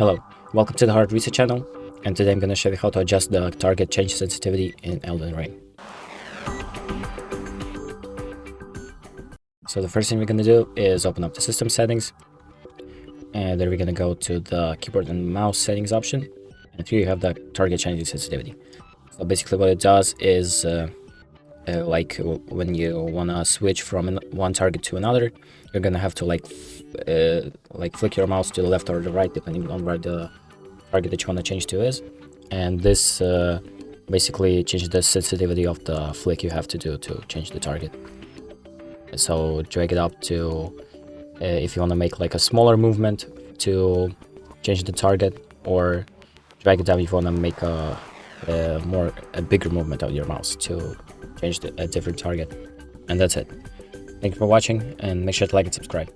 Hello, welcome to the Hard Reset channel, and today I'm going to show you how to adjust the target change sensitivity in Elden Ring. So the first thing we're going to do is open up the system settings, and then we're going to go to the keyboard and mouse settings option, and here you have the target change sensitivity. So basically what it does is like when you want to switch from one target to another, you're going to have to like flick your mouse to the left or the right depending on where the target that you want to change to is, and this basically changes the sensitivity of the flick you have to do to change the target. So drag it up to if you want to make like a smaller movement to change the target, or drag it down if you want to make a bigger movement of your mouse to change a different target. And that's it. Thank you for watching, and make sure to like and subscribe.